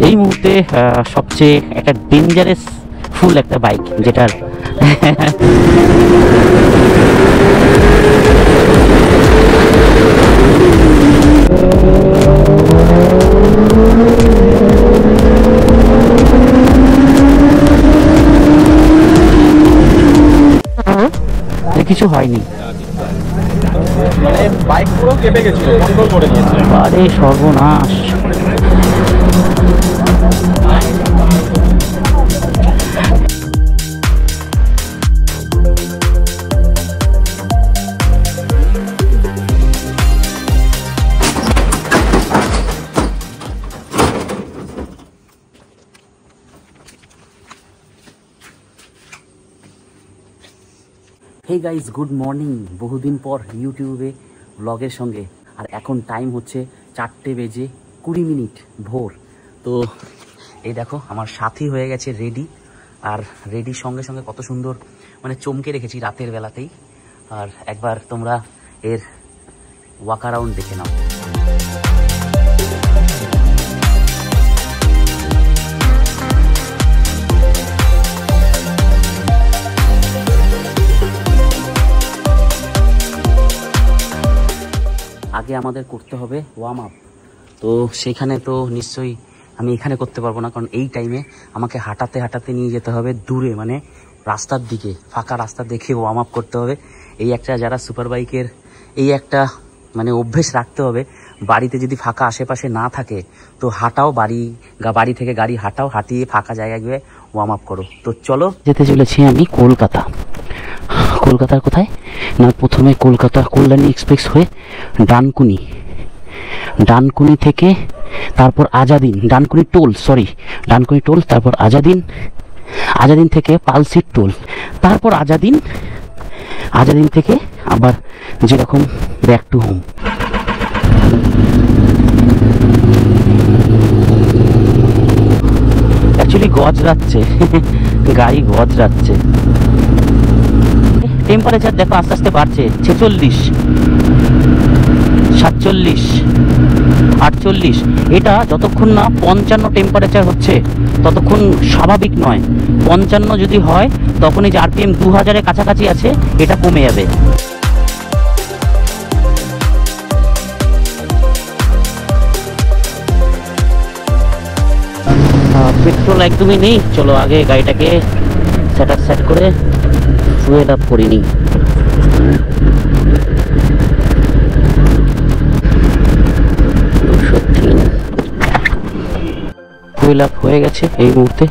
এই মুহূর্তে সবচেয়ে একটা ডেঞ্জারাস ফুল একটা বাইক, যেটার কিছু হয়নি, মানে বাইক পুরো কেঁপে গেছিল, কন্ট্রোল করে নিয়েছে। আরে সর্বনাশ। Hey guys, good morning. বহুদিন পর ইউটিউবে ব্লগের সঙ্গে। আর এখন টাইম হচ্ছে 4:20 ভোর। তো এই দেখো আমার সাথী হয়ে গেছে রেডি। আর রেডির সঙ্গে সঙ্গে কত সুন্দর মানে চমকে রেখেছি রাতের বেলাতেই। আর একবার তোমরা এর ওয়াক অ্যারাউন্ড দেখে নাও। আগে আমাদের করতে হবে ওয়ার্ম আপ। তো সেখানে তো নিশ্চয়ই আমি এখানে করতে পারবো না, কারণ এই টাইমে আমাকে হাঁটাতে হাঁটাতে নিয়ে যেতে হবে দূরে, মানে রাস্তার দিকে, ফাঁকা রাস্তা দেখে ওয়ার্ম আপ করতে হবে। এই একটা যারা সুপার বাইকের এই একটা মানে অভ্যেস রাখতে হবে। বাড়িতে যদি ফাঁকা আশেপাশে না থাকে তো হাঁটাও, বাড়ি থেকে গাড়ি হাঁটাও, হাঁটিয়ে ফাঁকা জায়গায় গিয়ে ওয়ার্ম আপ করো। তো চলো, যেতে চলেছি আমি কলকাতা। কলকাতার কোথায় না, প্রথমে কলকাতা কল্যাণী এক্সপ্রেস হয়ে ডানকুনি থেকে তারপর আজাদিন, ডানকুনি টোল, তারপর আজাদিন থেকে পালসির টোল, তারপর আজাদিন থেকে আবার যেরকম ব্যাক টু হোম। অ্যাকচুয়ালি গজরাচ্ছে গাড়ি, গজরাচ্ছে। টেম্পারেচার দেখো আস্তে আস্তে বাড়ছে, 46, 47, 48। এটা যতক্ষণ না 55 টেম্পারেচার হচ্ছে ততক্ষণ স্বাভাবিক নয়। 55 যদি হয় তখন এই যে আরপিএম 2000-এর কাছাকাছি আছে, এটা কমে যাবে। পেট্রোল একদমই নেই। চলো আগে গাড়িটাকে সেট করে ফুয়েল আপ করিনি। ফুয়েল আপ হয়ে গেছে এই মুহূর্তে।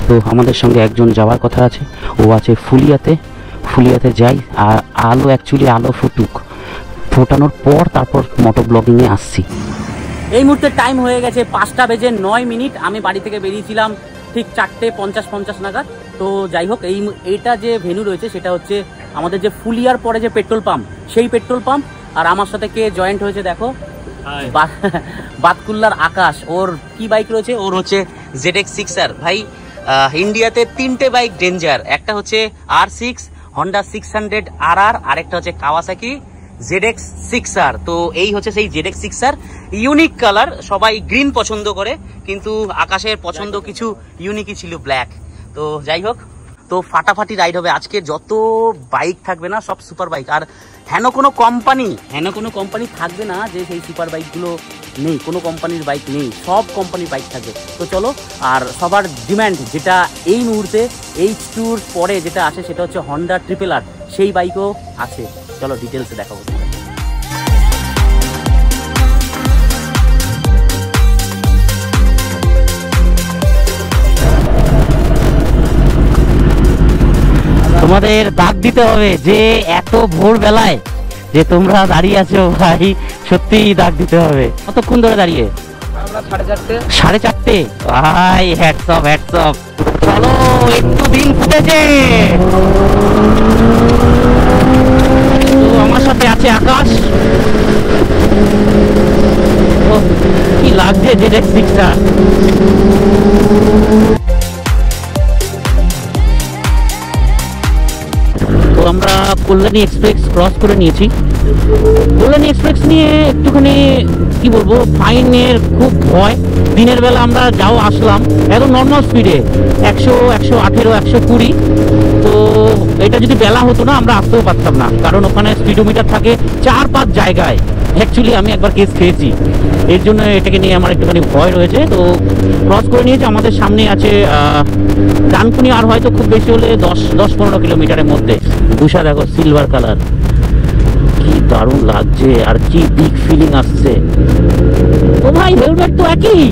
তো আমাদের সঙ্গে একজন যাওয়ার কথা আছে, ও আছে ফুলিয়াতে যাই। আর আলো ফোটানোর পর তারপর মোটর ব্লগিংয়ে আসছি। এই মুহূর্তে টাইম হয়ে গেছে 5:09। আমি বাড়ি থেকে বেরিয়েছিলাম ঠিক 4:50 নাগাদ। তো যাই হোক, এইটা যে ভেন্যু রয়েছে সেটা হচ্ছে আমাদের যে ফুলিয়ার পরে যে পেট্রোল পাম্প, সেই পেট্রোল পাম্প। আর আমার সাথে কে জয়েন্ট হয়েছে দেখো, বাতকুল্লার আকাশ। ওর কি বাইক রয়েছে? ওর হচ্ছে ZX6R। ভাই ইন্ডিয়াতে 3টে বাইক ডেঞ্জার, একটা হচ্ছে R6, হন্ডা 600 RR, আরেকটা হচ্ছে কাওয়াসাকি ZX6R। তো এই হচ্ছে সেই ZX6R। ইউনিক কালার, সবাই গ্রিন পছন্দ করে, কিন্তু আকাশের পছন্দ কিছু ইউনিকই ছিল, ব্ল্যাক। তো যাই হোক, তো ফাটাফাটি রাইড হবে আজকে। যত বাইক থাকবে না সব সুপার বাইক। আর হেন কোনো কোম্পানি থাকবে না যে সেই সুপার বাইকগুলো নেই। কোনো কোম্পানির বাইক নেই, সব কোম্পানির বাইক থাকবে। তো চলো, আর সবার ডিম্যান্ড যেটা এই মুহূর্তে H2-র পরে যেটা আছে সেটা হচ্ছে হন্ডা RRR, সেই বাইকও আছে। চলো ডিটেলসে দেখাবো। তোমাদের দাগ দিতে হবে যে এত ভোর বেলায় যে তোমরা দাঁড়িয়ে আছো, ভাই সত্যিই দাগ দিতে হবে। কতক্ষণ ধরে দাঁড়িয়ে? আমরা 4:30। 4:30? ভাই হ্যাটস অফ। চলো, একটু দিন ফুটেছে। তো আমার সাথে আছে আকাশ। কি লাগছে ZX6R। তো আমরা কল্যাণী এক্সপ্রেস ক্রস করে নিয়েছি। কল্যাণী এক্সপ্রেস নিয়ে একটুখানি কি বলবো, ফাইনের খুব ভয়। দিনের বেলা আমরা যাও আসলাম একদম নর্মাল স্পিডে 100, 118, 120। তো এটা যদি বেলা হতো না আমরা আসতেও পারতাম না, কারণ ওখানে স্পিডোমিটার থাকে 4-5 জায়গায়। অ্যাকচুয়ালি আমি একবার কেস খেয়েছি, এর জন্য এটাকে নিয়ে আমার একটুখানি ভয় রয়েছে। তো ক্রস করে নিয়েছি। আমাদের সামনে আছে ডানকুনি, আর হয়তো খুব বেশি হলে 10-15 কিলোমিটারের মধ্যে। বুসা দেখো সিলভার কালার, কি দারুণ লাগছে আর কি বিগ ফিলিং আসছে। ও ভাই হেলমেট তো একই।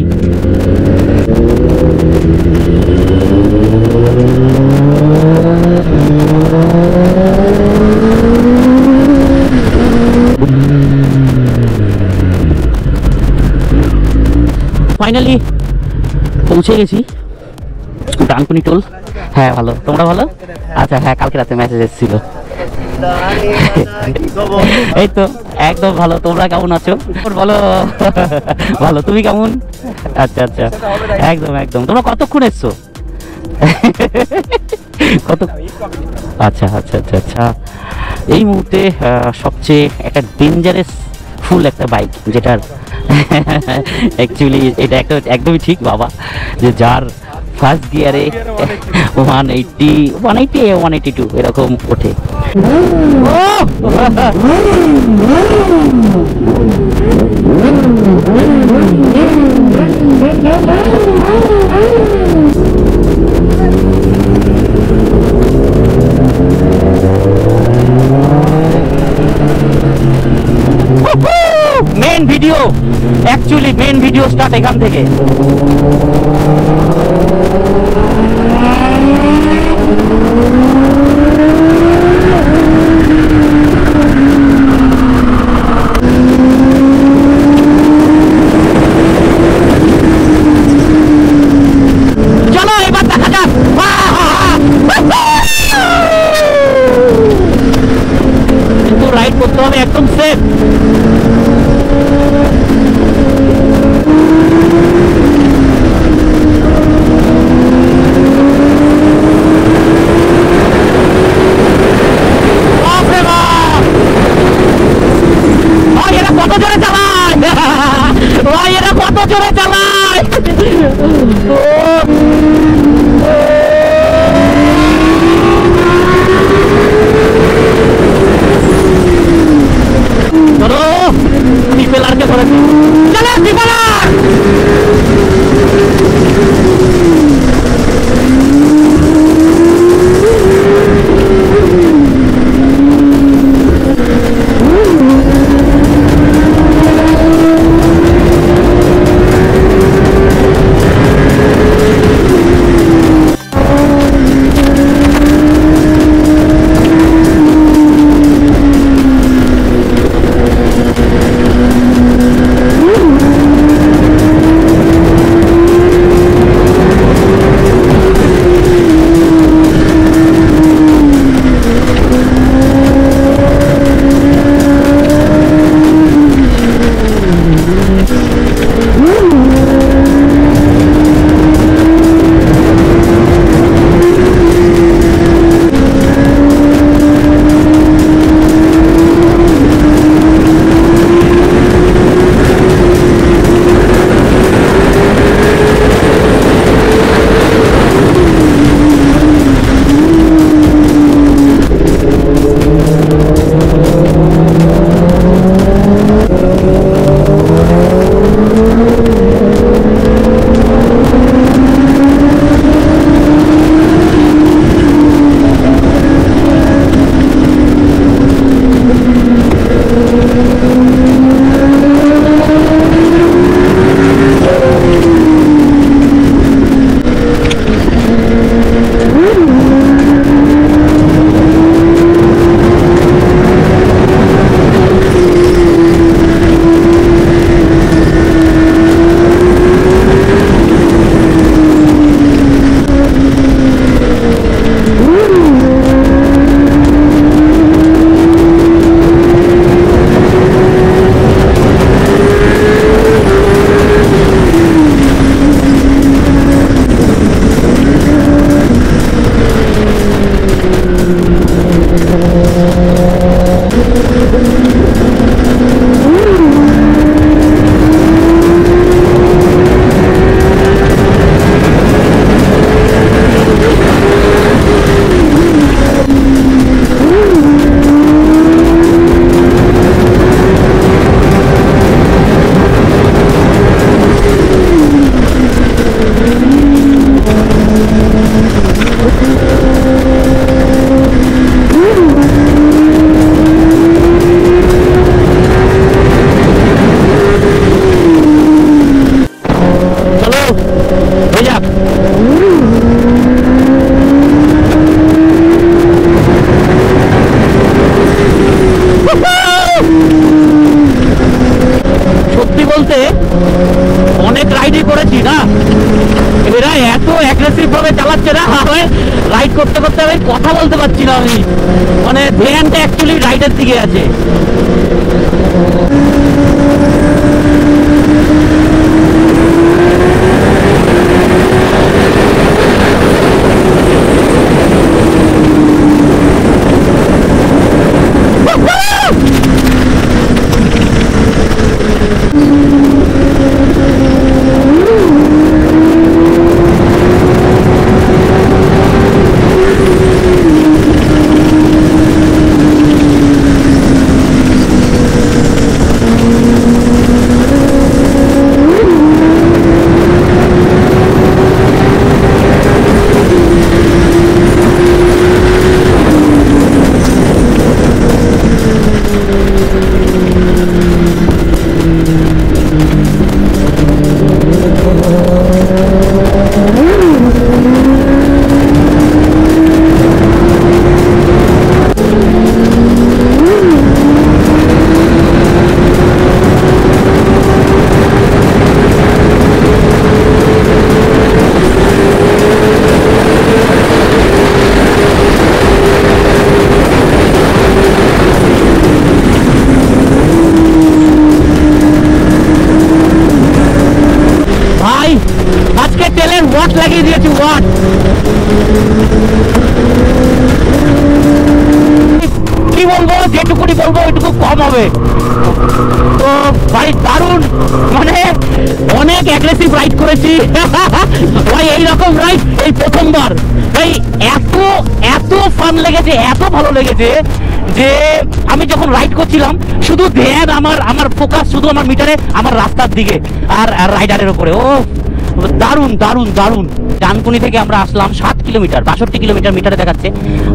ফাইনালি পৌঁছে গেছি ডানকুনি টোল। হ্যাঁ ভালো, তোমরা ভালো? আচ্ছা হ্যাঁ, কালকে রাতে মেসেজ এসেছিল। এই তো একদম ভালো। তোমরা কেমন আছো বলো? ভালো, তুমি কেমন? আচ্ছা আচ্ছা, একদম একদম। তোমরা কতক্ষণ এসছো? কত? আচ্ছা আচ্ছা আচ্ছা আচ্ছা। এই মুহূর্তে সবচেয়ে একটা ডেঞ্জারাস ফুল একটা বাইক, যেটার অ্যাকচুয়ালি এটা একটা একদমই ঠিক বাবা, যে যার ফার্স্ট গিয়ারে 180, 182 এরকম ওঠে। Main video, actually main video start এখান থেকে। চলো এবার দেখা যাক। কিন্তু রাইড করতে হবে একদম সেফ। কত জোরে চালায় ভাই, এরা কত জোরে চালায়। কথা বলতে পারছি না আমি, মানে ধ্যানটা অ্যাকচুয়ালি রাইডের দিকে আছে। ওয়াট লাগিয়ে দিয়েছি, ওয়াট। কি বলবো, যেটুকুনি বলবো ওইটুকু কম হবে। তো ভাই দারুণ, মানে অনেক অ্যাগ্রেসিভ রাইড করেছি ভাই, এইরকম রাইড এই প্রথমবার ভাই। এত এত ফান লেগেছে, এত ভালো লেগেছে যে আমি যখন রাইড করছিলাম শুধু ধ্যান আমার ফোকাস শুধু আমার মিটারে, আমার রাস্তার দিকে আর রাইডারের উপরে। ও দারুণ দারুণ দারুণ। ডানকুনি থেকে আমরা আসলাম 7 কিলোমিটার, 62 কিলোমিটার মিটারে দেখাচ্ছে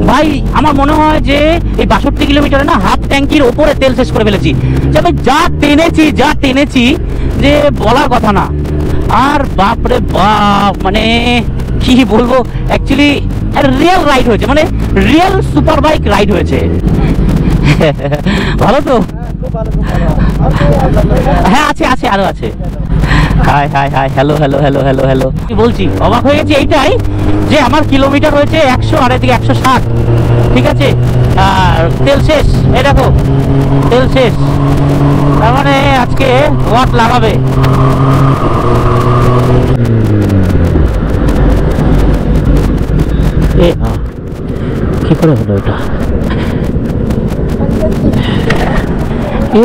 ভাই। আমার মনে হয় যে এই 62 কিলোমিটারে না হাফ ট্যাঙ্কির ওপরে তেল শেষ করে ফেলেছি। তবে যা টেনেছি যে বলার কথা না। আর বাপরে বাপ, মানে কি বলবো, অ্যাকচুয়ালি রিয়েল রাইড হয়েছে, মানে রিয়েল সুপার বাইক রাইড হয়েছে। ভালো তো? হ্যাঁ আছে আছে, আরো আছে। High high high, hello hello hello hello hello. কি বলছি, অবাক হয়ে গেছি এইটাই যে আমার কিলোমিটার হয়েছে 100 আর এদিকে 160, ঠিক আছে। আর তেল শেষ, এই দেখো তেল শেষ, তার মানে আজকে ওয়াট লাগাবে। কি করে হলো এটা,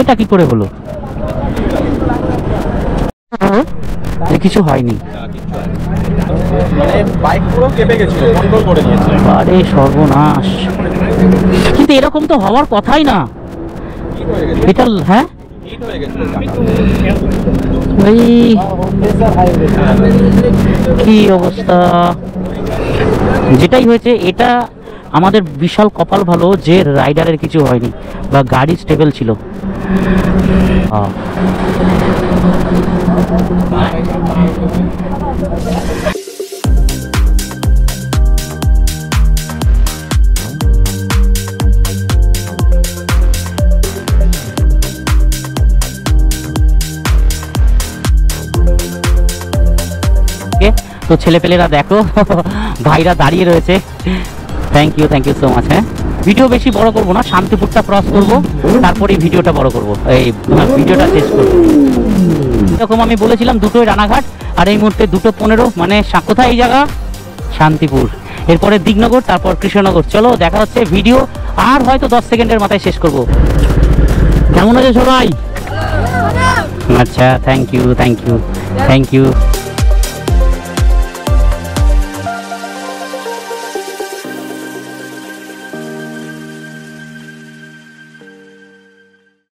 এটা কি করে হলো? কিছু হয়নি, বাইক পুরো কেঁপে গেছিল, কন্ট্রোল করে নিয়েছে। আরে সর্বনাশ, কিন্তু এরকম তো হওয়ার কথাই না এটা। হ্যাঁ ভাই কি অবস্থা, যেটাই হয়েছে এটা আমাদের বিশাল কপাল ভালো যে রাইডারের কিছু হয়নি বা গাড়ি স্টেবল ছিল। তো ছেলেপেলেরা দেখো ভাইরা দাঁড়িয়ে রয়েছে। Thank you so much. হ্যাঁ, ভিডিও বেশি বড় করবো না, শান্তিপুরটা ক্রস করবো, তারপরে ভিডিওটা বড় করবো, এই ভিডিওটা শেষ করবো। এরকম আমি বলেছিলাম দুটোই রানাঘাট, আর এই মুহূর্তে 2:15, মানে কোথায় এই জায়গা? শান্তিপুর, এরপরে দিগনগর, তারপর কৃষ্ণনগর। চলো দেখা হচ্ছে, ভিডিও আর হয়তো 10 সেকেন্ডের মাথায় শেষ করবো। কেমন আছে সবাই? আচ্ছা, থ্যাংক ইউ।